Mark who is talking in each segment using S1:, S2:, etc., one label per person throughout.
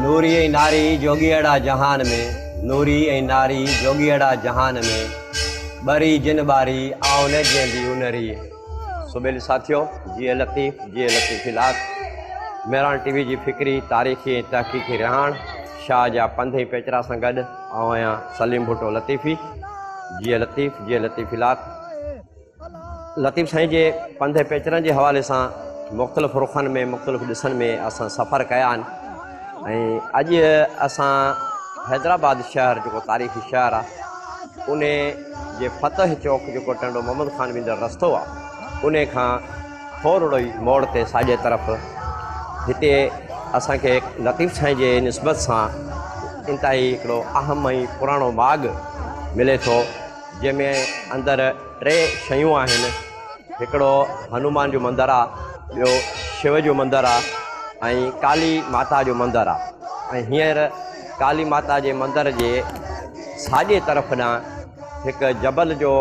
S1: नूरी ऐं नारी जोगीअड़ा जहान में, नूरी ऐं नारी जोगीअड़ा जहान में, बरी जिन बारी आओ न जंदी उनरी। सुबेल साथियों, जी लतीफ़ इलाक, मेहरान टीवी जी फिक्री तारीख़ी ऐं तहक़ीक़ी रिहाण शाह जा पंधई पेचरा सां गॾु आउं आहियां सलीम भुट्टो लतीफ़ी। जी लतीफ़ इलाक। लतीफ़ साईं जे पंधे पेचरनि जे हवाले सां मुख़्तलिफ़ रुख़नि में मुख़्तलिफ़ ॾिसनि में असां सफ़र कया आहिनि ऐं अॼु असां हैदराबाद शहर जेको तारीख़ी शहर आहे उन जे फतह चौक जेको टंडो मोहम्मद ख़ान वेंदड़ रस्तो आहे उन खां थोरो ई मोड़ ते साॼे तरफ़ हिते असांखे लतीफ़ साईं जे निस्बत सां इंतिहाई हिकिड़ो अहम ऐं पुराणो बाग़ मिले थो जंहिंमें अंदरि 3 शयूं आहिनि। हिकिड़ो हनुमान जो मंदरु आहे, ॿियो शिव जो मंदरु आहे ऐं काली माता जो मंदरु आहे। ऐं हींअर काली माता जे मंदर जे साॼे तरफ़ ॾांहुं हिकु जबल जो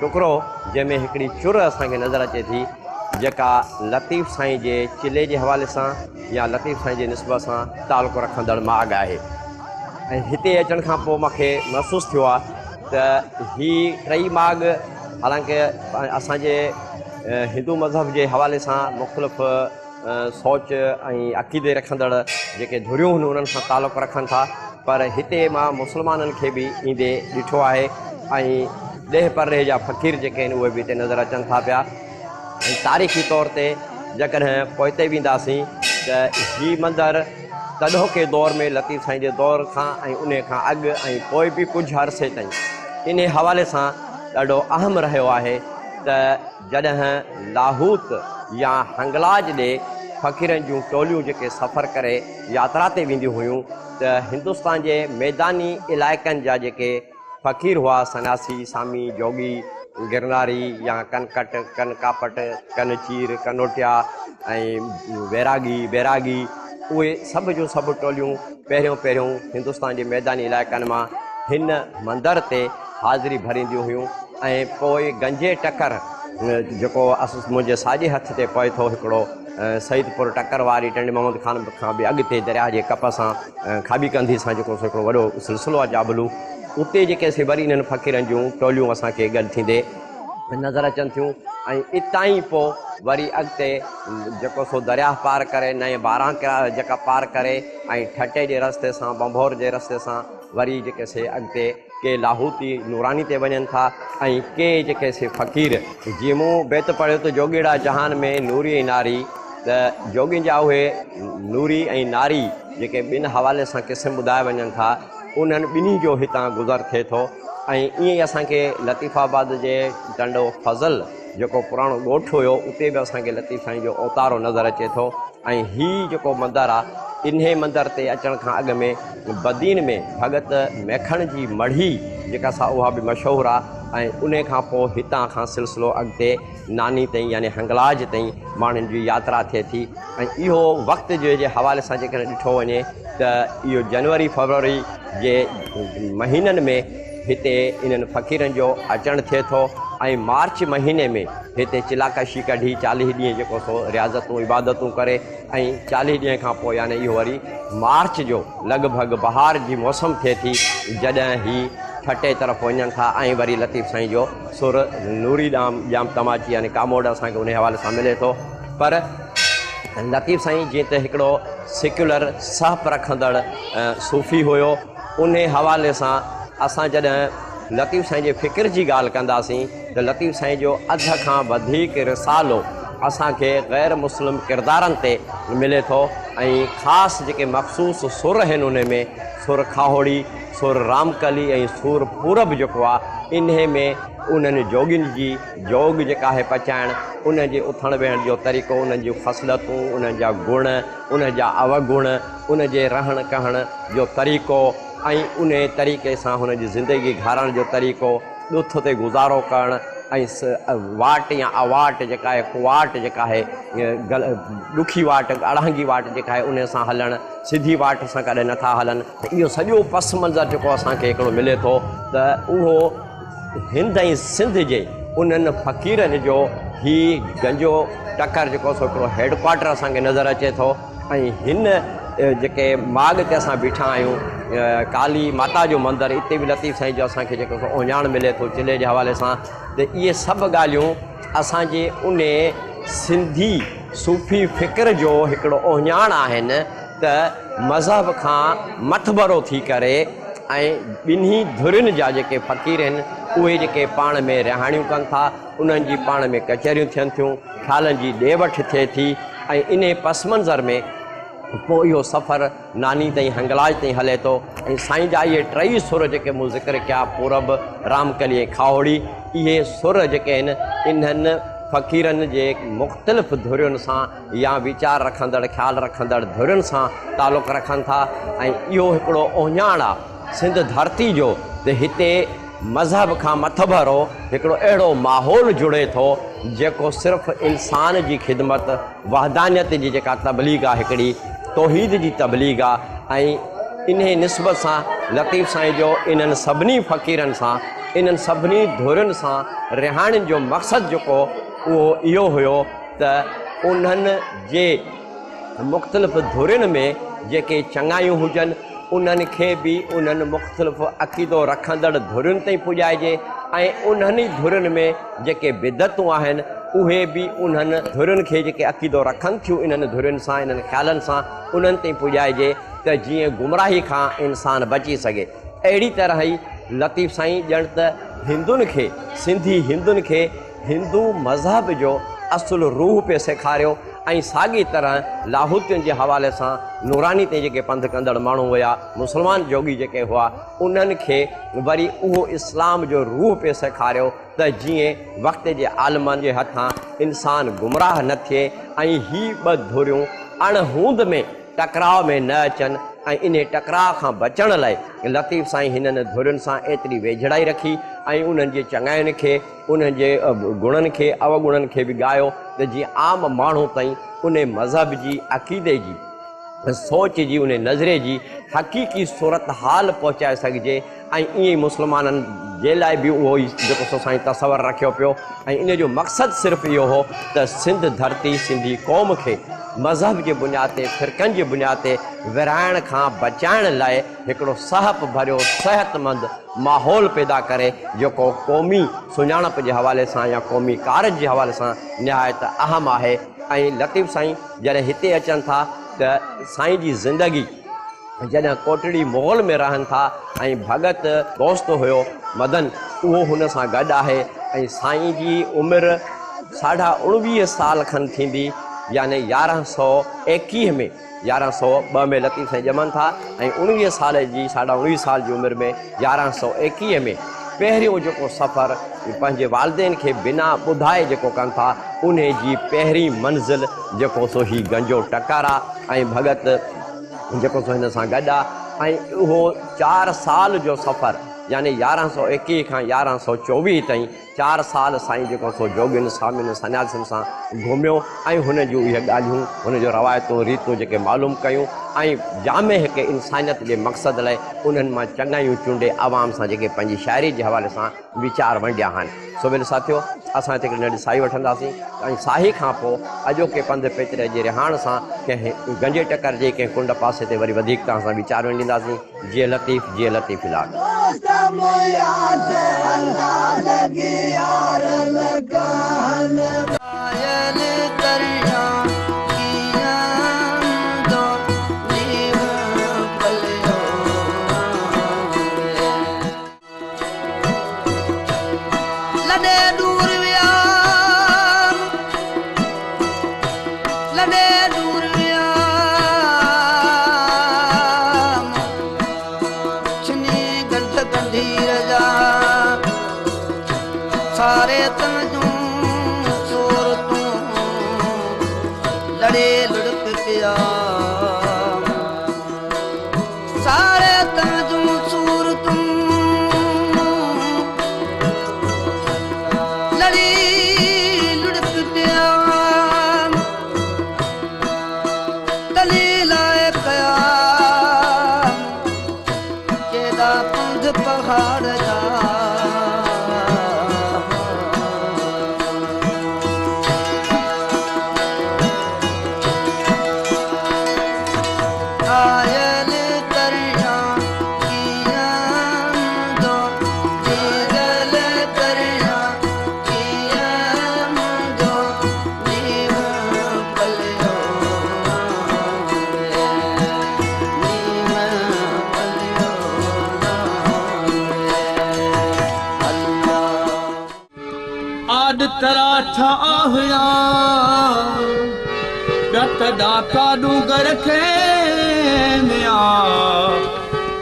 S1: टुकड़ो जंहिंमें हिकिड़ी चुर असांखे नज़र अचे थी जेका लतीफ़ साईं जे चिले जे हवाले सां या लतीफ़ साईं जे निस्बत सां तालुक़ु रखंदड़ माॻ आहे। ऐं हिते अचण खां पोइ मूंखे महसूसु थियो आहे त हीअ 3 माॻ हालांकि असांजे हिंदू मज़हब जे हवाले सां मुख़्तलिफ़ सोच ऐं अक़ीदे रखंदड़ जेके धुरियूं आहिनि उन्हनि सां तालुक़ु रखनि था, पर हिते मां मुस्लमाननि खे बि ईंदे ॾिठो आहे ऐं ॾह परड़े जा फ़क़ीर जेके आहिनि उहे बि हिते नज़र अचनि था पिया। ऐं तारीख़ी तौर ते जेकॾहिं पोइते वेंदासीं त हीउ मंदरु तॾोके दौर में लतीफ़ साईं जे दौर खां ऐं उन खां अॻु ऐं पोइ बि कुझु अरसे ताईं इन हवाले सां ॾाढो अहम रहियो आहे त जॾहिं लाहूत या हंगलाज ॾे फ़क़ीरनि जूं टोलियूं जेके सफ़र करे यात्रा ते वेंदियूं हुयूं त हिंदुस्तान जे मैदानी इलाइक़नि जा जेके फ़क़ीर हुआ, सन्यासी, सामी, जोगी, गिरनारी या कनकट, कनकापट, कनचीर, कनोटिया ऐं बैरागी उहे सभु जो सभु टोलियूं पहिरियों हिंदुस्तान जे मैदानी इलाइक़नि मां हिन मंदर ते हाज़िरी भरींदियूं हुयूं। ऐं पोइ गंजे टकर जेको मुंहिंजे साॼे हथ ते पए थो हिकिड़ो सईदपुर टकर वारी टंडे मोहम्मद ख़ान खां बि अॻिते दरिया जे कप सां खाबी कंधी सां जेको हिकिड़ो वॾो सिलसिलो आहे जाबलू, उते जेके वरी इन्हनि फ़क़ीरनि जूं टोलियूं असांखे गॾु थींदे नज़र अचनि थियूं। ऐं इतां ई पोइ वरी अॻिते जेको सो दरिया पार करे नए 12 जेका पार करे ऐं ठटे जे रस्ते सां बंभोर जे रस्ते सां वरी जेके से अॻिते के लाहूती नूरानी ते वञनि था ऐं के जेके से फ़क़ीर जीअं मूं बैत पढ़ियो त जोगीड़ा जहान में नूरी नारी, त त जोगियुनि जा उहे नूरी ऐं नारी जेके ॿिनि हवाले सां क़िस्म ॿुधाए वञनि था उन्हनि ॿिन्ही जो हितां गुज़र थिए थो ऐं ईअं ई असांखे लतीफ़ाबाद जे टंडो फज़ल जेको पुराणो ॻोठु हुयो उते बि असांखे लतीफ़ साईं जो अवतारो नज़र अचे थो ऐं हीउ जेको मंदरु आहे इन मंदर ते अचण खां अॻु में बदीन में भॻत मेखण जी मढ़ी जेका सा उहा बि मशहूरु आहे ऐं उन खां पोइ हितां खां सिलसिलो अॻिते नानी ताईं यानी हंगलाज ताईं माण्हुनि जी यात्रा थिए थी ऐं इहो वक़्त जे हवाले सां जेकॾहिं ॾिठो वञे त इहो जनवरी फरवरी जे महीननि में हिते इन्हनि फ़क़ीरनि जो अचणु थिए थो ऐं मार्च महीने में हिते चिलाकशी कढी 40 ॾींहं जेको सो रियाज़तूं इबादतूं करे ऐं 40 ॾींहं खां पोइ यानी इहो वरी मार्च जो लॻभॻि बहार जी मौसम थिए थी जॾहिं ही ठटे तरफ़ वञनि था ऐं वरी लतीफ़ साईं जो सुर नूरी जाम तमाची यानी कामोड़ असांखे उन हवाले सां मिले थो पर लतीफ़ साईं जीअं त हिकिड़ो सेक्युलर सहप रखंदड़ सूफ़ी हुयो उन हवाले सां असां जॾहिं लतीफ़ साईं जे फ़िक्र जी ॻाल्हि कंदासीं त लतीफ़ साईं जो अध खां वधीक रिसालो असांखे ग़ैर मुस्लिम किरदारनि ते मिले थो ऐं ख़ासि जेके मख़सूस सुर आहिनि उन में सुर खाहोड़ी सुर रामकली ऐं सुर पूरब जेको आहे इन में उन्हनि जोगियुनि जी जोग जेका आहे पचाइण उन जे उथण वेहण जो तरीक़ो उन्हनि जूं ख़सलतूं उन्हनि जा गुण उन जा अवगुण उन जे रहण कहण जो तरीक़ो ऐं उन तरीक़े सां हुन जी ज़िंदगी घारण जो तरीक़ो ॾुथ ते गुज़ारो करणु ऐं वाट या अवाट जेका आहे कुवाट जेका आहे ॾुखी वाट अड़हंगी वाट जेका आहे उन सां हलणु सिधी वाट सां कॾहिं नथा हलनि त इहो सॼो पस मंज़र जेको असांखे हिकिड़ो मिले थो त उहो हिंद ऐं सिंध जे उन्हनि फ़क़ीरनि जो ही गंजो टकर जेको सो हिकिड़ो हेडक्वाटर असांखे नज़र अचे थो ऐं हिन जेके माग ते असां बीठा आहियूं काली माता जो मंदरु इते बि लतीफ़ साईं जो असांखे जेको ओञाण मिले थो चिले जे हवाले सां त इहे सभु ॻाल्हियूं असांजे उन सिंधी सूफ़ी फ़िक्र जो हिकिड़ो ओञाण आहिनि त मज़हब खां मथबरो थी करे ऐं ॿिन्ही धुरियुनि जा जेके फ़क़ीर आहिनि उहे जेके पाण में रिहाणियूं कनि था उन्हनि जी पाण में कचहरियूं थियनि थियूं ख़्यालनि जी ॾे वठि थिए थी ऐं इन पस मंज़र में पोइ इहो सफ़र नानी ताईं हंगलाज ताईं हले थो ऐं साईं जा इहे टई सुर जेके मूं ज़िक्र कया पूरब रामकली ऐं खाहोड़ी इहे सुर जेके आहिनि इन्हनि फ़क़ीरनि जे मुख़्तलिफ़ धुरियुनि सां या वीचार रखंदड़ ख़्यालु रखंदड़ धुरियुनि सां तालुक़ु रखनि था ऐं इहो हिकिड़ो ओञाण आहे सिंध धरती जो त हिते मज़हब खां मथभरो हिकिड़ो अहिड़ो माहौल जुड़े थो जेको सिर्फ़ु इंसान जी ख़िदमत वहदानियत जी जेका तबलीग आहे हिकिड़ी तौहीद जी तबलीग आहे ऐं इन निस्बत सां लतीफ़ साईं जो इन्हनि सभिनी फ़क़ीरनि सां इन्हनि सभिनी धुरियुनि सां रिहाणियुनि जो मक़सदु जेको उहो इहो हुयो त उन्हनि जे मुख़्तलिफ़ धुरियुनि में जेके चङायूं हुजनि उन्हनि खे बि उन्हनि मुख़्तलिफ़ अक़ीदो रखंदड़ धुरियुनि ताईं पुॼाइजे ऐं उन्हनि धुरियुनि में जेके बिदतूं आहिनि उहे बि उन्हनि धुरियुनि खे जेके अक़ीदो रखनि थियूं इन्हनि धुरियुनि सां इन्हनि ख़्यालनि सां उन्हनि ताईं पुॼाइजे त जीअं गुमराही खां इंसानु बची सघे अहिड़ी तरह ई लतीफ़ साईं ॼण त हिंदुनि खे सिंधी हिंदुनि खे हिंदू मज़हब जो असुलु रूह पे सेखारियो ऐं साॻी तरह लाहौतियुनि जे हवाले सां नूरानी ते जेके पंधु कंदड़ माण्हू हुआ मुस्लमान जोगी जेके हुआ उन्हनि खे वरी उहो इस्लाम जो रूह पे सेखारियो त जीअं वक़्त जे आलमनि जे हथां इंसानु गुमराह न थिए ऐं ही ॿ धुरियूं अणहूंद में टकराव में न अचनि ऐं इन टकराव खां बचण लाइ लतीफ़ साईं हिननि धुरियुनि सां एतिरी वेझड़ाई रखी ऐं उन्हनि जे चङाइनि खे उन्हनि जे गुणनि खे अवगुणनि खे बि ॻायो त जीअं आम माण्हू ताईं उन मज़हब जी अक़ीदे जी सोच जी उन नज़रे जी हक़ीक़ी सूरत हाल पहुचाए सघिजे ऐं ईअं ई मुस्लमाननि जे लाइ बि उहो ई जेको सो साईं तसवर रखियो पियो ऐं इन जो मक़सदु सिर्फ़ु इहो हो त सिंध धरती सिंधी क़ौम खे मज़हब जे बुनियाद ते फ़िरक़नि जे बुनियाद ते विराइण खां बचाइण लाइ हिकिड़ो सहप भरियो सेहतमंद माहौल पैदा करे जेको क़ौमी सुञाणप जे हवाले सां या क़ौमी कारज जे हवाले सां निहायत अहम आहे ऐं लतीफ़ साईं जॾहिं हिते अचनि था त साईं जी ज़िंदगी जॾहिं कोटड़ी मोगल में रहनि था ऐं भगत दोस्त हुयो मदन उहो हुन सां गॾु आहे ऐं साईं जी उमिरि 19.5 साल खनि थींदी यानी 1121 में 1102 में लतीफ़ साईं ॼमनि था ऐं 19 साल जी 19.5 साल जी उमिरि में 1121 में पहिरियों जेको सफ़र पंहिंजे वालिदैन खे बिना ॿुधाए जेको कनि था उन जी पहिरीं मंज़िल जेको सो ही गंजो टकर आहे ऐं भगत जेको सो हिन सां गॾु आहे ऐं उहो 4 साल जो सफ़र यानी 1121 खां 1124 ताईं 4 साल साईं जेको सो जोगियुनि स्वामियुनि सन्यासियुनि सां घुमियो ऐं हुन जूं इहे ॻाल्हियूं हुन जो रवायतूं रीतूं जेके मालूम कयूं ऐं जामे हिकु इंसानियत जे मक़सद लाइ उन्हनि मां चङायूं चूंडे आवाम सां जेके पंहिंजी शाइरी जे हवाले सां वीचार वंडिया आहिनि। सो वेल साथियो असां हिते हिकिड़ी नंढी साई वठंदासीं ऐं साही खां पोइ अॼोके पंधु पेचरे जे रिहाण सां कंहिं गंजे टकर जे कंहिं कुंड पासे ते वरी वधीक तव्हां सां वीचार वंडींदासीं। जीअं लतीफ़ इलाही
S2: तराठा आहुया गत डाका डूंगर खे मिया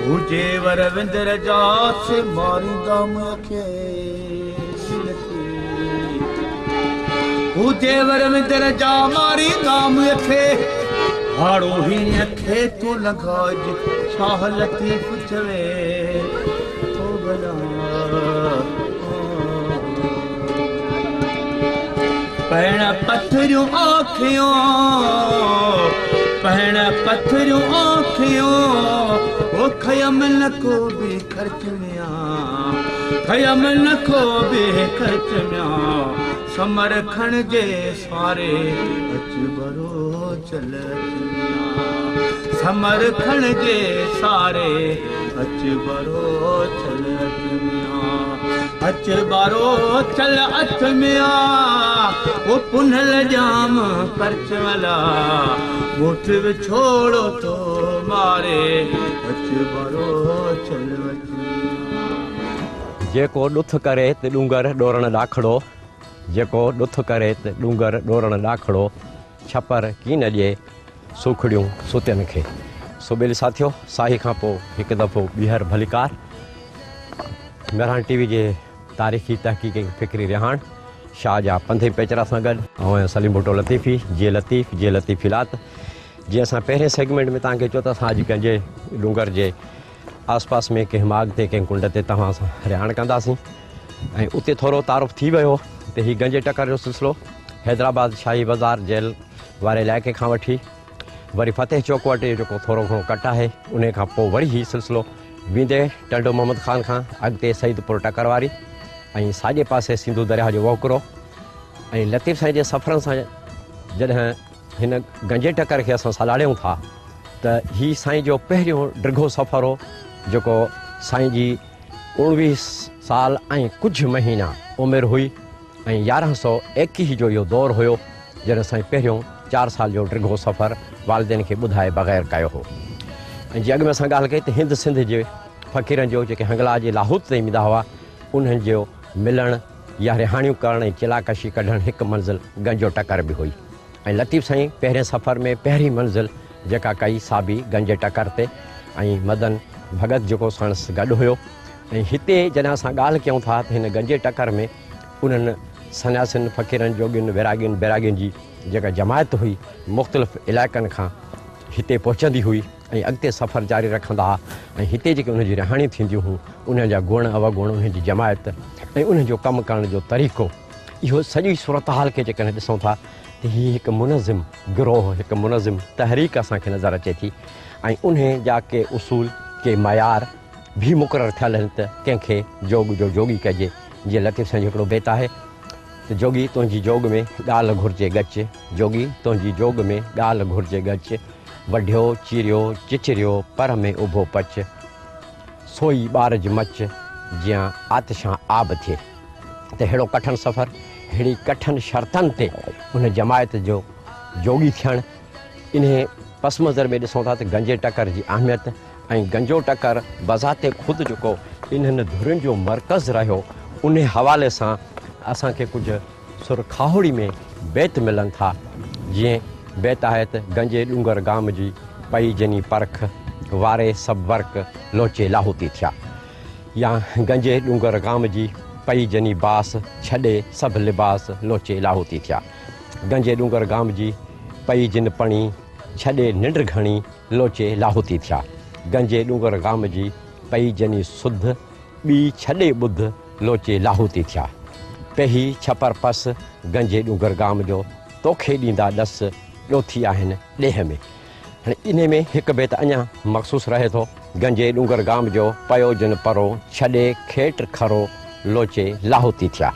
S2: हुजे वर विंदर जा से मारींदा मूंखे हुजे वर विंदर जा मारींदा मूंखे हाड़ो ही खे तूं लॻाइज छा लतीफ़ चवे ओ भला पहण पत्थरियूं आखियूं पहण पत्थरियूं आखियूं ओ खयम न को बि ख़र्च मिया खयम न को बि ख़र्च मिया समर खण जे सारे अच बरो चल मिया समर खण जे सारे अच बरो चल मिया अच बारो चल अच मिया वो पुनल जाम परच वाला मुठ छोड़ो तो मारे अच बारो चल अच
S1: जेको ॾुथ करे त डूंगर ॾोरण ॾाखड़ो जेको ॾुथ करे त डूंगर ॾोरण ॾाखड़ो छपर कीन ॾिए सुखड़ियूं सुतियुनि खे। सो ॿिए साथियो साही खां पोइ हिकु दफ़ो ॿीहर भलिकार मेहरान टीवी जे तारीख़ी तहक़ीक़ फ़िक्री रिहाण शाहजहाँ पंधे पेचरा सां गॾु ऐं सलीम भुट्टो लतीफ़ी जीअं लतीफ़िलात जीअं असां पहिरें सेगमेंट में तव्हांखे चयो त असां अॼु कंहिंजे डूंगर जे आसपास में कंहिं माग ते कंहिं कुंड ते तव्हां सां रिहाण कंदासीं ऐं उते थोरो तारुफ़ थी वियो त हीउ गंजे टकर जो सिलसिलो हैदराबाद शाही बाज़ार जेल वारे इलाइक़े खां वठी वरी फतेह चौक वटि जेको थोरो घणो कट आहे उन खां पोइ वरी हीउ सिलसिलो वेंदे टंडो मोहम्मद ख़ान खां अॻिते सईदपुर टकर वारी ऐं साॼे पासे सिंधू दरिया जो वोकिरो ऐं लतीफ़ साईं जे सफ़रनि सां जॾहिं हिन गंजे टकर खे असां सलाड़ियूं था त हीउ साईं जो पहिरियों डिघो सफ़र हो जेको साईं जी 19 साल ऐं कुझु महीना उमिरि हुई ऐं 1121 जो इहो दौरु हुयो जॾहिं साईं पहिरियों 4 साल जो डिघो सफ़र वालिदैन खे ॿुधाए बग़ैर कयो हो। ऐं जीअं अॻु में असां ॻाल्हि कई त हिंद सिंध जे फ़क़ीरनि जो जेके हंगला जे लाहौत ताईं वेंदा हुआ उन्हनि जो मिलणु या रिहाणियूं करणु ऐं चिलाकशी कढणु हिकु मंज़िल गंजो टकर बि हुई ऐं लतीफ़ साईं पहिरें सफ़र में पहिरीं मंज़िल जेका कई सा बि गंज टकर ते ऐं मदन भगत जेको संदसि गॾु हुयो। ऐं हिते जॾहिं असां ॻाल्हि कयूं था त हिन गंज टकर में उन्हनि सन्यासियुनि फ़क़ीरनि जोगियुनि वैरागियुनि बैरागियुनि जी जेका जमायत हुई मुख़्तलिफ़ इलाइक़नि खां हिते पहुचंदी हुई ऐं अॻिते सफ़र जारी रखंदा हुआ। ऐं हिते जेके उन जी रिहाणियूं थींदियूं हुयूं उन जा गुण अवगुण उन जी जमायत ऐं उन जो कमु करण जो तरीक़ो, इहो सॼी सूरत हाल खे जेकॾहिं ॾिसूं था त हीअ हिकु मुनज़िम गिरोह, हिकु मुनज़िम तहरीक असांखे नज़र अचे थी। ऐं उन जा के उसूल के मयार बि मुक़ररु थियल आहिनि त कंहिंखे जोग जो जोगी कजे। जीअं लतीफ़ साईं जो हिकिड़ो बेत आहे त जोगी तुंहिंजी जोग में ॻाल्हि घुरिजे गच, जोगी तुंहिंजी जोग में ॻाल्हि घुरिजे गच, वढियो चीरियो चिचरियो पर में उभो पच, सोई ॿारज मच जीअं आतिशां आब थिए। त अहिड़ो कठिन सफ़र, अहिड़ी कठिन शर्तनि ते उन जमायत जो जोगी थियणु, इन पस मंज़र में ॾिसूं था त गंजे टकर जी अहमियत ऐं गंजो टकर बज़ाते ख़ुदि जेको इन्हनि धुरियुनि जो मर्कज़ रहियो, उन हवाले सां असांखे कुझु सुरखावड़ी में बेत मिलनि था। जीअं बेत आहे त गंजे ॾूंगर गाम जी पई जनी परख, वारे सभु वर्क लोचे लाहूती थिया। या गंजे ॾूंगर गाम जी पई जनी बास, छॾे सभु लिबास लोचे लाहूती थिया। गंजे ॾूंगर गाम जी पई जिन पणी, छॾे निंड घणी लोचे लाहूती थिया। गंजे ॾूंगर गाम जी पई जनी सुध, ॿी छॾे ॿुध लोचे लाहूती थिया। पही छपर पस गंजे ॾूंगर गाम जो, तोखे ॾींदा ॾस ॾोथी आहिनि ॾेह में। हाणे इन में हिकु बेत अञा मख़सूसु रहे थो, गंजे ॾूंगर गाम जो पयो जिन परो, छॾे खेट खरो लोचे लाहूती थिया।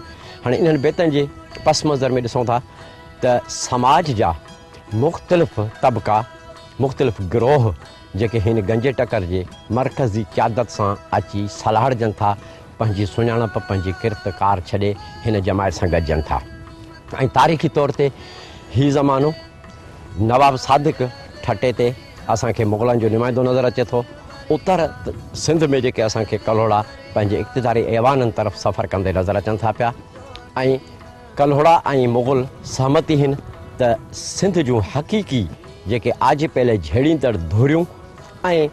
S1: हाणे इन्हनि बेतनि जे पस मंज़र में ॾिसूं था त समाज जा मुख़्तलिफ़ तबिका, मुख़्तलिफ़ गिरोह जेके हिन गंजे टकर जे मर्कज़ी क़यादत सां अची सलाहजनि था, पंहिंजी सुञाणप पंहिंजी किरतकार छॾे हिन जमायत सां गॾिजनि था। ऐं तारीख़ी तौर ते हीउ ज़मानो नवाब सादिक ठटे ते असांखे मुग़लनि जो नुमाइंदो नज़र अचे थो। उत्तर सिंध में जेके असांखे कल्होड़ा पंहिंजे इक़्तिदारी ऐवाननि तरफ़ सफ़र कंदे नज़र अचनि था पिया। ऐं कल्होड़ा ऐं मुग़ल सहमति आहिनि त सिंध जूं हक़ीक़ी जेके आज पहले झेड़ींदड़ धुरियूं ऐं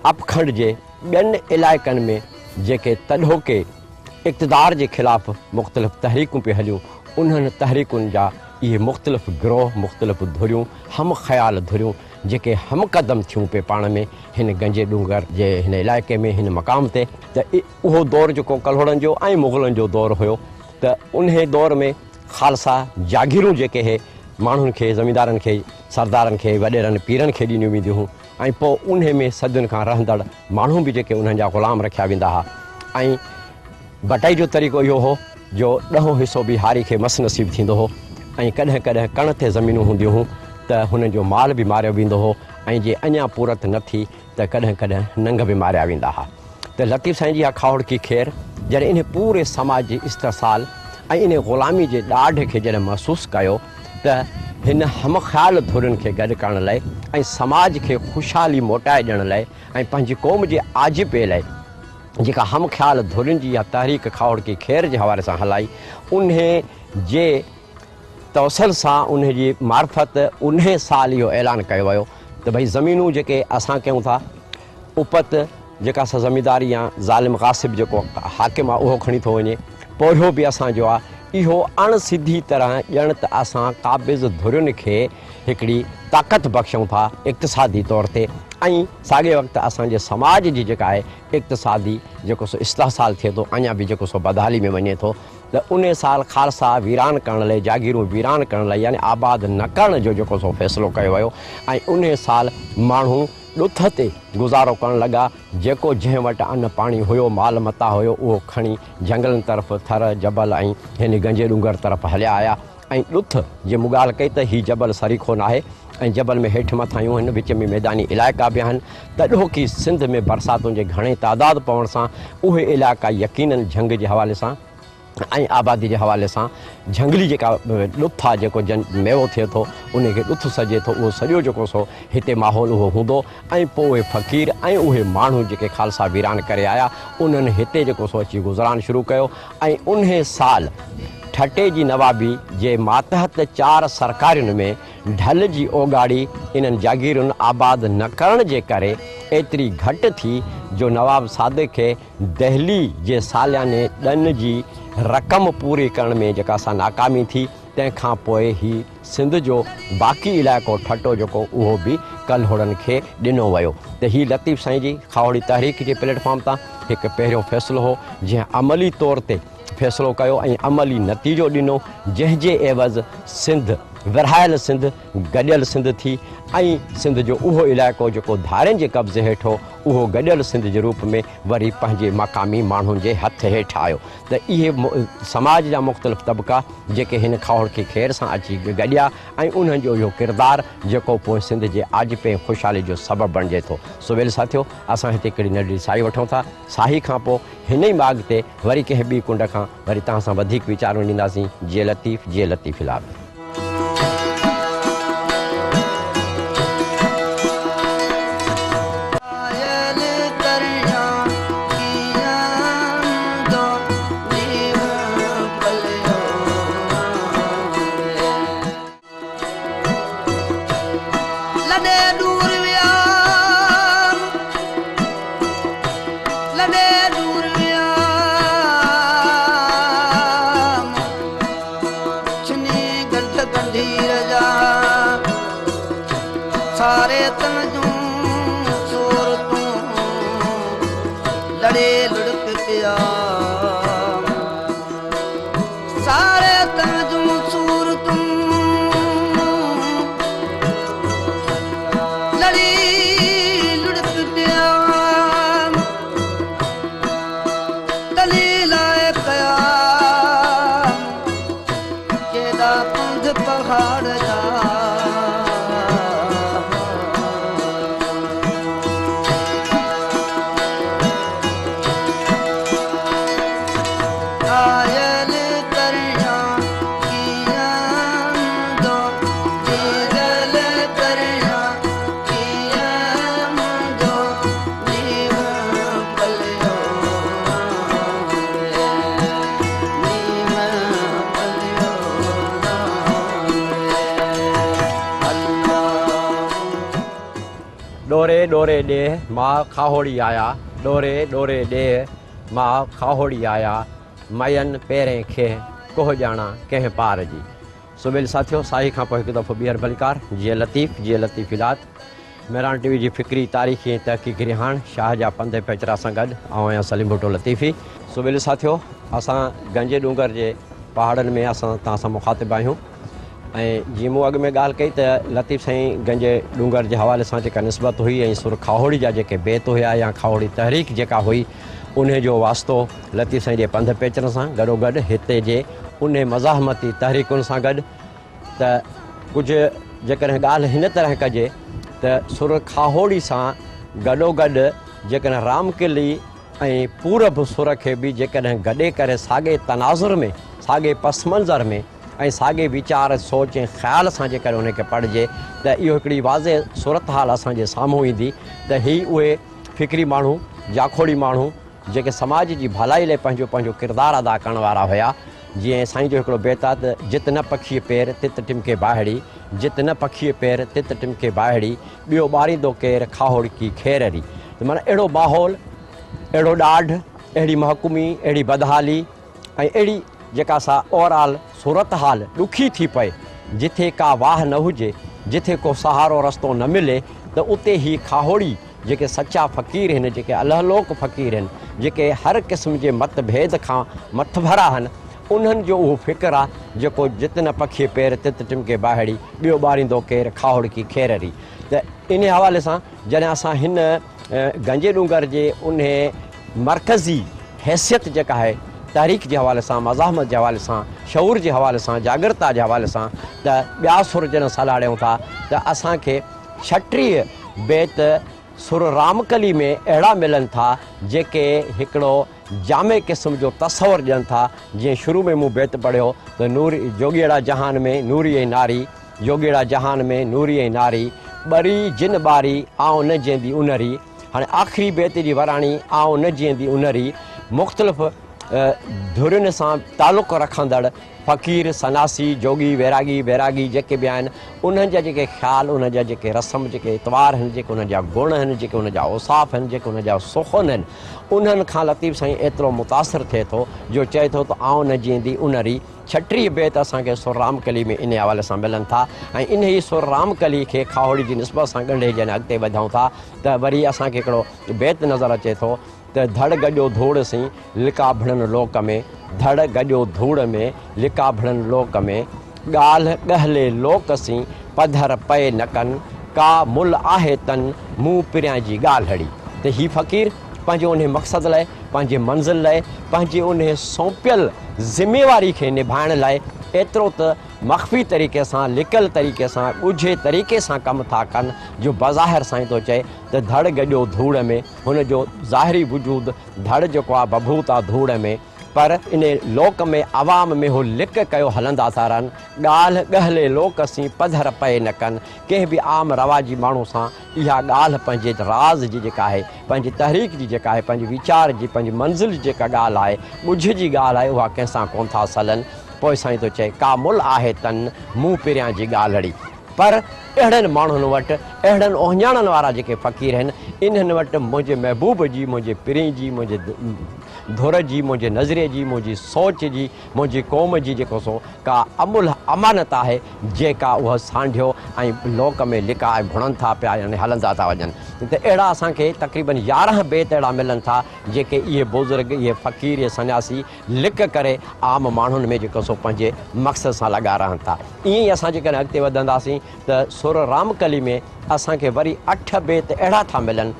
S1: अपखंड जे ॿियनि इलाइक़नि में जेके तॾोके इक़्तिदार जे ख़िलाफ़ मुख़्तलिफ़ तहरीकूं पियूं हलियूं, उन्हनि तहरीकुनि जा इहे मुख़्तलिफ़ गिरोह, मुख़्तलिफ़ धुरियूं, हम ख़्याल धुरियूं जेके हम क़दम थियूं पिए पाण में हिन गंजे ॾूंगर जे हिन इलाइक़े में, हिन मक़ाम ते। त उहो दौरु जेको कल्होड़नि जो ऐं मुग़लनि जो दौरु हुयो, त उन दौर में ख़ालसा जागीरूं जेके हे माण्हुनि खे, ज़मींदारनि खे, सरदारनि खे, वॾेरनि पीरनि खे ॾिनियूं वेंदियूं हुयूं। ऐं पोइ उन में सदियुनि खां रहंदड़ माण्हू बि जेके उन्हनि जा ग़ुलाम रखिया वेंदा हुआ। ऐं बटाई जो तरीक़ो इहो हो जो ॾहों हिसो बि हारी खे मस नसीबु थींदो हो। ऐं कॾहिं कॾहिं कण ते ज़मीनूं हूंदियूं हुयूं त हुननि जो माल बि मारियो वेंदो हो। ऐं जे अञा पूरत न थी त कॾहिं कॾहिं नंग बि मारिया वेंदा हुआ। त लतीफ़ साईं जी इहा खावड़ की ख़ैर जॾहिं इन पूरे समाज जे इस्तिसाल ऐं इन ग़ुलामी जे ॾाढ खे जॾहिं महसूसु कयो त हिन हम ख़्याल धुरियुनि खे गॾु करण लाइ ऐं समाज खे ख़ुशहाली मोटाए ॾियण लाइ ऐं पंहिंजी क़ौम जे आजिबे लाइ जेका हम ख़्याल धुरियुनि जी इहा तहरीक खावड़ की ख़ैर जे हवाले सां हलाई, उन जे तवसल सां उन जी मार्फत उन साल इहो ऐलान कयो वियो त भई ज़मीनूं जेके असां कयूं था, उपत जेका असां ज़मींदारी या ज़ालिम ग़ासिब जेको हाकिम आहे उहो खणी थो वञे, पोरियो बि असांजो आहे। इहो अण सिधी तरह ॼण त असां क़ाबिज़ धुरियुनि खे हिकिड़ी ताक़त बख़्शूं था इक़्तिसादी तौर ते। ऐं साॻे वक़्तु असांजे समाज जी जेका आहे इक़्तिसादी जेको सो इस्तिहसाल थिए थो, अञा बि जेको सो बदहाली में वञे थो। त उन साल ख़ालसा वीरान करण लाइ, जागीरूं वीरान करण लाइ यानी आबाद न करण जो जेको सो फ़ैसिलो कयो वियो। ऐं उन साल माण्हू ॾुथ ते गुज़ारो करणु लॻा। जेको जंहिं वटि अन्न पाणी हुयो, माल मता हुयो, उहो खणी जंगलनि तरफ़, थर जबल ऐं हिन गंजे ॾूंगर तरफ़ हलिया आया। ऐं ॾुथ जे मूं ॻाल्हि कई त हीउ जबल सरीख़ो न आहे ऐं जबल में हेठि मथायूं आहिनि, विच में मैदानी इलाइक़ा बि आहिनि। तॾो की सिंध में बरसातुनि जे घणे तादाद पवण सां उहे इलाइक़ा यकीननि झंग जे हवाले सां ऐं आबादी जे हवाले सां झंगली जेका ॾुथ आहे, जेको मेवो थिए थो उनखे ॾुथ सॼे थो, उहो सॼो जेको सो हिते माहौल उहो हूंदो। ऐं पोइ उहे फ़क़ीर ऐं उहे माण्हू जेके ख़ालसा वीरान करे आया, उन्हनि हिते जेको सो अची गुज़रान शुरू कयो। ऐं उन साल ठटे जी नवाबी जे मातहत 4 सरकारियुनि में ढल जी ओगाड़ी इन्हनि जागीरुनि आबाद न करण जे करे एतिरी घटि थी जो नवाब सादिक खे दहली जे सालियाने ॾन जी रक़म पूरी करण में जेका असां नाकामी थी, तंहिंखां पोइ ही सिंध जो बाक़ी इलाइक़ो ठटो जेको उहो बि कलहोड़नि खे ॾिनो वियो। त हीअ लतीफ़ साईं जी खावड़ी तहरीक जे प्लेटफॉर्म तां हिकु पहिरियों फ़ैसिलो हो जंहिं अमली तौर ते फ़ैसिलो कयो ऐं अमली नतीजो ॾिनो, जंहिंजे एवज़ सिंध विरहायल सिंध गॾियल सिंध थी ऐं सिंध जो उहो इलाइक़ो जेको धारियुनि जे कब्ज़े हेठि हो उहो गॾियल सिंध जे रूप में वरी पंहिंजे मक़ामी माण्हुनि जे हथ हेठि आयो। त इहे समाज जा मुख़्तलिफ़ तबिका जेके हिन खावड़ खे ख़ैर सां अची गॾिया ऐं उन्हनि जो इहो किरदारु जेको पोइ सिंध जे आजिपे ख़ुशहाली जो सबबु बणिजे थो। सो वेल साथियो, असां हिते हिकिड़ी नंढड़ी साई वठूं था। साही खां पोइ हिन ई बाग़ ते वरी कंहिं ॿी कुंड खां वरी तव्हां सां वधीक वीचारूं ॾींदासीं। जीअं लतीफ़ इलाह।
S3: सारे तंजूं सूरतूं लड़े लुढ़क पिया, सारे तंजूं सूरतूं लड़ी लुढ़क पिया, दलीलाए कया केदा पंध पहाड़ जा
S1: डोरे डोरे डे मां खाहोड़ी आया, डोरे डोरे डे मां खाहोड़ी आया, मयन पेरें खे कोह ॼाणा कंहिं पार जी। सो वेल साथियो, साही खां पोइ हिकु दफ़ो ॿीहर भलिकार जीअं लतीफ़ इलात मेरान टीवी जी फ़िक्री तारीख़ी ऐं तहक़ीक़ी रिहाण शाहजा पंध पेचरा सां गॾु ऐं आहियां सलीम भुट्टो लतीफ़ी। सो वेल साथियो, असां गंजे डूंगर जे पहाड़नि में असां तव्हां सां मुखातिब आहियूं ऐं जीअं मूं अॻु में ॻाल्हि कई त लतीफ़ साईं गंजे डूंगर जे हवाले सां जेका निस्बत हुई ऐं सुर खाहोड़ी जा जेके बेत हुया या खाहोड़ी तहरीक जेका हुई उन जो वास्तो लतीफ़ साईं जे पंध पेचरनि सां गॾोगॾु हिते जे उन मज़ाहमती तहरीकुनि सां गॾु त कुझु जेकॾहिं ॻाल्हि हिन तरह कजे त सुर खाहोड़ी सां गॾोगॾु जेकॾहिं रामकिली ऐं पूरब सुर खे बि जेकॾहिं गॾे करे साॻे तनाज़ुर में साॻे पस मंज़र में ऐं साॻे वीचार सोच ऐं ख़्याल सां जेकॾहिं उनखे पढ़िजे त इहो हिकिड़ी वाज़े सूरत हाल असांजे साम्हूं ईंदी त हीअ उहे फ़िक्री माण्हू जाखोड़ी माण्हू जेके समाज जी भलाई लाइ पंहिंजो पंहिंजो किरदारु अदा करण वारा हुया। जीअं साईं जो हिकिड़ो बेत आहे त जित न पखीअ पेर तित टिमके बाहिड़ी, जित न पखीअ पेर तित टिमके बाहिड़ी, ॿियो ॿारींदो केरु खाहोड़ की खेररी। त माना अहिड़ो माहौल, अहिड़ो ॾाढ, अहिड़ी महकूमी, अहिड़ी बदहाली ऐं अहिड़ी जेका सा ओवरऑल सूरत हाल ॾुखी थी पए, जिथे का वाह न हुजे, जिथे को सहारो रस्तो न मिले, त उते ही खाहोड़ी जेके सचा फ़क़ीर आहिनि, जेके अलहलोक फ़क़ीर आहिनि, जेके हर क़िस्म जे मतभेद खां मथभरा आहिनि, उन्हनि जो उहो फ़िक्र आहे जेको जित न पखीअ पेर तित टिमके बाहिड़ी, ॿियो ॿारींदो केरु खाहोड़ की खेररी। त इन हवाले सां जॾहिं असां हिन गंजे डूंगर जे उन मरकज़ी हैसियत जेका आहे तहरीक जे हवाले सां, मज़ाहमत जे हवाले सां, शऊर जे हवाले सां, जागरता जे हवाले सां त ॿिया सुर जॾहिं सलाहियूं था त असांखे 36 बेत सुर रामकली में अहिड़ा मिलनि था जेके हिकिड़ो जामे क़िस्म जो तसवर ॾियनि था। जीअं शुरू में मूं बेत पढ़ियो त नूरी जोगीअड़ा जहान में नूरी ऐं नारी, जोगीअड़ा जहान में नूरी ऐं नारी, ॿरी जिन ॿारी आऊं न जीअंदी उनरी। हाणे आख़िरी बेत जी वराणी आऊं न जीअंदी उनरी मुख़्तलिफ़ धुरियुनि सां तालुक़ु रखंदड़ फ़क़ीर सनासी जोगी वैरागी जेके बि आहिनि उन्हनि जा जेके ख़्याल उन जा जेके रस्म जेके इतवार आहिनि जेके उन जा गुण आहिनि जेके उन जा औसाफ़ आहिनि जेके उन जा सुख़ुन आहिनि उन्हनि खां लतीफ़ साईं एतिरो मुतासिर थिए थो जो चए थो त आउं न जींदी उनरी 36 बेत असांखे सुर रामकली में इन हवाले सां मिलनि था ऐं इन ई सुर रामकली खे खावड़ी जी निस्बत सां ॻंढे जन अॻिते वधूं था त वरी असांखे हिकिड़ो बेत नज़र अचे थो त धड़ गॼो धूड़ सी लिका भिड़नि लोक में धड़ गॼो धूड़ में लिका भिड़नि लोक में ॻाल्हि ॻहले लोक सी पधर पए न कनि का मुल आहे तन मूं पिरियां जी ॻाल्हि हड़ी त हीउ फ़क़ीर पंहिंजे उन मक़सद लाइ पंहिंजे मंज़िल लाइ पंहिंजे उन सौंपियल ज़िमेवारी खे निभाइण लाइ एतिरो त मख़फ़ी तरीक़े सां लिकल तरीक़े सां ॻुझे तरीक़े सां कमु था कनि जो बज़ाहिर साईं थो चए त धड़ गॼो धूड़ में हुन जो ज़ाहिरी वजूद धड़ जेको आहे बबूत आहे धूड़ में पर इन लोक में अवाम में हू लिक कयो हलंदा था रहनि ॻाल्हि ॻहले लोक सी पधर पए न कनि कंहिं बि आम रवाजी माण्हू सां इहा ॻाल्हि पंहिंजे राज़ जी जेका आहे पंहिंजी तहरीक जी जेका आहे पंहिंजे वीचार जी पंहिंजी मंज़िल जी जेका ॻाल्हि आहे ॻुझ जी ॻाल्हि आहे उहा कंहिंसां कोन था सलनि पोइ साईं थो चए का मुल आहे तन मूं पिरियां जी ॻाल्हि हड़ी पर अहिड़नि माण्हुनि वटि अहिड़नि ओहञाणनि वारा जेके फ़क़ीर आहिनि इन्हनि वटि मुंहिंजे महबूब जी मुंहिंजे पिरी जी मुंहिंजे धुर जी मुंहिंजे नज़रिए जी मुंहिंजी सोच जी मुंहिंजी क़ौम जी जेको सो का अमुल अमानत आहे जेका उहा सांढियो ऐं लोक में लिका ऐं घुणनि था पिया यानी हलंदा था वञनि त अहिड़ा असांखे तक़रीबन 11 बेत अहिड़ा मिलनि था जेके इहे बुज़ुर्ग इहे फ़क़ीर इहे सन्यासी लिक करे आम माण्हुनि में जेको सो पंहिंजे मक़सद सां लॻा रहनि था ईअं ई असां जेकॾहिं अॻिते वधंदासीं त सुर रामकली में असांखे वरी 8 बेत अहिड़ा था मिलनि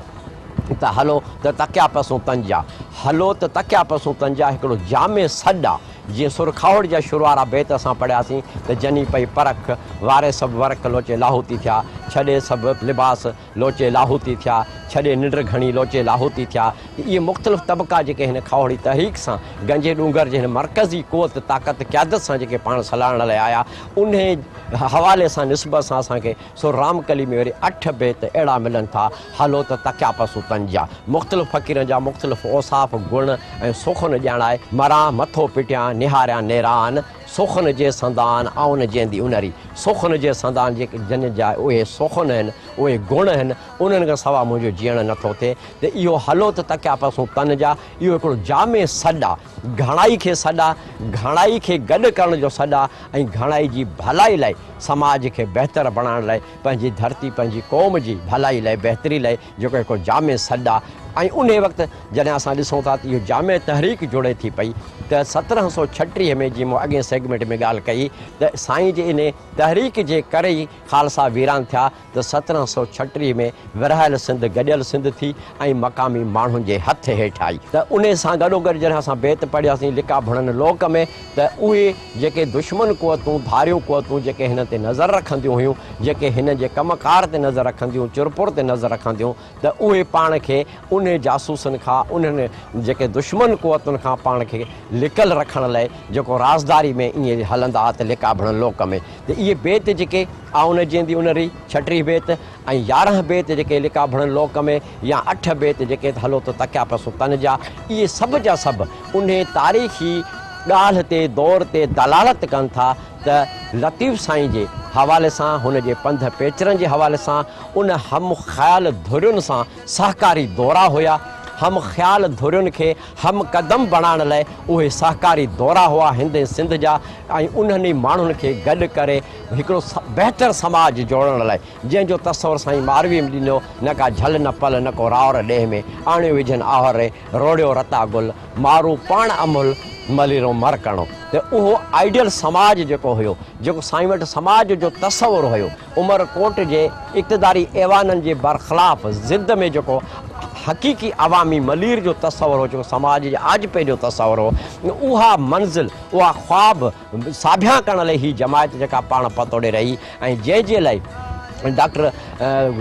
S1: त हलो त तकिया पसूं तंजा हलो त तकिया पसूं तंजा हिकिड़ो जामे सॾ आहे जीअं सुर खावड़ जा शुरू वारा बेत असां पढ़ियासीं त जनी पई परख वारे सभु वर्क लोचे लाहूती थिया छॾे सभु लिबास लोचे लाहूती थिया छॾे निंड घणी लोचे लाहूती थिया इहे मुख़्तलिफ़ तबक़ा जेके हिन खावड़ी तहरीक सां गंजे डूंगर जे हिन मर्कज़ी क़ुवत ताक़त क़यादत सां जेके पाण सलाहण लाइ आया उन हवाले सां निस्बत सां असांखे सुर रामकली में वरी 8 बेत अहिड़ा मिलनि था हलो त तकिया पसूं तंजा मुख़्तलिफ़ फ़क़ीरनि जा मुख़्तलिफ़ औसाफ़ गुण ऐं सुखुन ॼाणाए मरां मथो पिटियां निहारियां नेरान सुखुन जे संदान आउं न जंहिंदी उनरी सुखुन जे संदान जेके जन जा उहे सुखुन आहिनि उहे गुण आहिनि उन्हनि खां सवाइ मुंहिंजो जीअण नथो थिए त इहो हलो त तकिया पसूं तन जा इहो हिकिड़ो जामे सॾ आहे घणाई खे सॾ आहे घणाई खे गॾु करण जो सॾ आहे ऐं घणाई जी भलाई लाइ समाज खे बहितर बणाइण लाइ पंहिंजी धरती पंहिंजी क़ौम जी भलाई लाइ बहितरी लाइ जेको हिकिड़ो जामे सॾ आहे ऐं उन वक़्तु जॾहिं असां ॾिसूं था त इहो जामे तहरीक जुड़े थी पई त 1736 में जीअं मूं अॻे सेगमेंट में ॻाल्हि कई त साईं जे इन तहरीक जे करे ई ख़ालसा वीरान थिया त 1736 में विरहायल सिंध गॾियल सिंध थी ऐं मक़ामी माण्हुनि जे हथ हेठि आई त उन सां गॾोगॾु जॾहिं असां बेत पढ़ियासीं लिका भणनि लोक में त उहे जेके दुश्मन क़ुवतूं धारियूं क़ुवतूं जेके हिन ते नज़र रखंदियूं हुयूं जेके हिन जे कमकार ते नज़र रखंदियूं चुरपुर ते नज़र रखंदियूं त उहे पाण खे उन जासूसनि खां उन्हनि जेके दुश्मन क़ुवतुनि खां पाण खे लिकल रखण लाइ जेको राज़दारी में ईअं हलंदा त लिका भणनि लोक में त इहे बेत जेके आउं न जंहिंदी उनरी 36 बेत ऐं 11 बेत जेके लिका भणनि लोक में या 8 बेत जेके हलो त तकिया पसूं तन जा इहे सभु जा सभु उन तारीख़ी ॻाल्हि ते दौर ते दलालत कनि था त लतीफ़ साईं जे हवाले सां हुन जे पंध पेचरनि जे हवाले सां उन हम ख़्याल धुरियुनि सां सहकारी दौरा हुया हम ख़्याल धुरियुनि खे हम क़दम बणाइण लाइ उहे सहकारी दौरा हुआ हिंद सिंध जा ऐं उन्हनि माण्हुनि खे गॾु करे हिकिड़ो बहितर समाज जोड़ण लाइ जंहिंजो तस्वर साईं मारवी में ॾिनो न का झल न पल न को रावर ॾेह में आणियो विझनि आहरे रोड़ियो रता गुल मारू पाण अमुल मलीरो मर करणो त उहो आइडियल समाज जेको हुयो जेको साईं वटि समाज जो तस्वुरु हुयो उमरकोट जे इक़्तिदारी ऐवाननि जे बरख़िलाफ़ ज़िद में जेको हक़ीक़ी अवामी मलीर जो तस्वुरु हो जेको समाज जे आजपे जो तस्वुरु हो उहा मंज़िल उहा ख़्वाब साबिया करण लाइ ही जमायत जेका पाण पतोड़े रही ऐं जंहिंजे लाइ डॉक्टर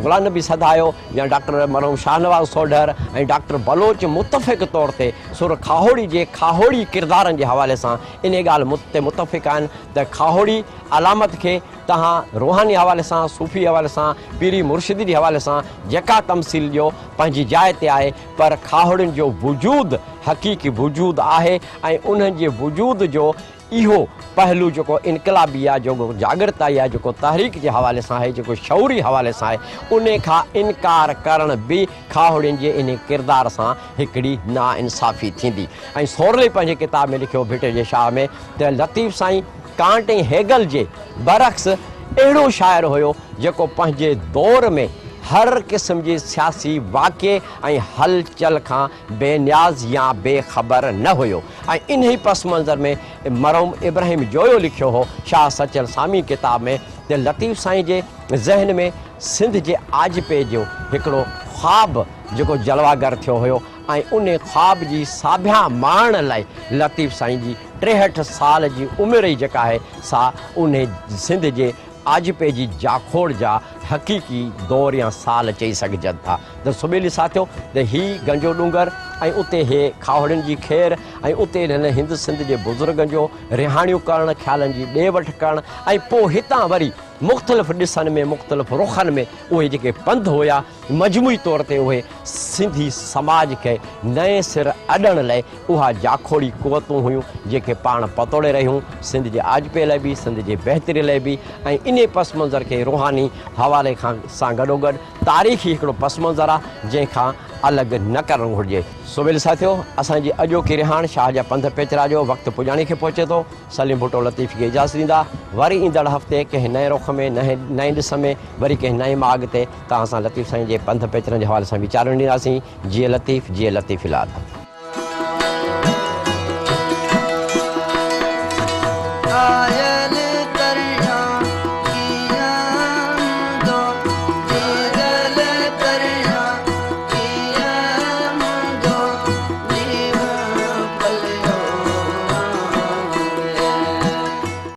S1: गुलाम नबी सदायो या डॉक्टर मरहूम शाहनवाज़ सोढर ऐं डॉक्टर बलोच मुतफ़िक़ तौर ते सुर खाहोड़ी जे खाहोड़ी किरदारनि जे हवाले सां इन ॻाल्हि ते मुतफ़िक़ आहिनि त खाहोड़ी अलामत खे तव्हां रूहानी हवाले सां सूफ़ी हवाले सां पीरी मुर्शिदी जे हवाले सां जेका तमसील ॾियो पंहिंजी जाइ ते आहे, पर खाहोड़ियुनि जो वजूद हक़ीक़ी वजूद आहे ऐं उन्हनि जे वजूद जो इहो पहलू जेको इनकलाबी आहे, जेको जागृताई आहे, जेको तहरीक जे हवाले सां आहे, जेको शौरी हवाले सां आहे, उन खां इनकार करण बि खाहोड़ियुनि जे इन किरदार सां हिकिड़ी नाइंसाफ़ी थींदी। ऐं सोरले पंहिंजे किताब में लिखियो भिटे जे शाह में त लतीफ़ साईं कांट ऐं हेगल जे बरक्स अहिड़ो शाइर हुयो जेको पंहिंजे दौर में हर क़िस्म जी सियासी वाक़े ऐं हलचल खां बेनियाज़ या बेख़बर न हुयो। ऐं इन ई पस मंज़र में मरहूम इब्राहिम जोयो लिखियो हो शाह सचल सामी किताब में त लतीफ़ साईं जे ज़हन में सिंध जे आजपे जो हिकिड़ो ख़्वाबु जेको जलवागर थियो हुयो ऐं उन ख़्वाब जी साभिया माणण लाइ लतीफ़ साईं जी 63 साल जी उमिरि ई जेका आहे सा उन सिंध जे आजपे जी जाखोड़ जा हक़ीक़ी दौर या साल चई सघजनि था। त सुबेली साथियो त हीअ गंजो डूंगर ऐं उते हे खाहोड़ियुनि जी खेर ऐं उते हिन हिंद सिंध जे बुज़ुर्गनि जो रिहाणियूं करणु, ख़्यालनि जी ॾे वठि करणु ऐं पोइ हितां वरी मुख़्तलिफ़ ॾिसनि में मुख़्तलिफ़ रुखनि में उहे जेके पंध हुया मजमूई तौर ते उहे सिंधी समाज खे नए सिर अॾण लाइ उहा जाखोड़ी क़ुवतूं हुयूं जेके पाण पतोड़े रहियूं सिंध जे आजपे लाइ बि, सिंध जे बहितरी लाइ बि। ऐं इन पस मंज़र खे रूहानी हवाले खां सां गॾोगॾु तारीख़ी हिकिड़ो पस मंज़र आहे जंहिंखां अलॻि न करणु घुरिजे। सुबेल साथियो असांजी अॼोकी रिहाण शाह जा पंध पेचरा जो वक़्तु पुॼाणी खे पहुचे थो। सलीम भुट्टो लतीफ़ खे इजाज़त ॾींदा। वरी ईंदड़ हफ़्ते कंहिं नए रुख में नए ॾिस में वरी कंहिं नए माग ते तव्हां सां लतीफ़ साईं जे पंध पेचरनि जे हवाले सां वीचार ॾींदासीं। जीअं लतीफ़ इलाद।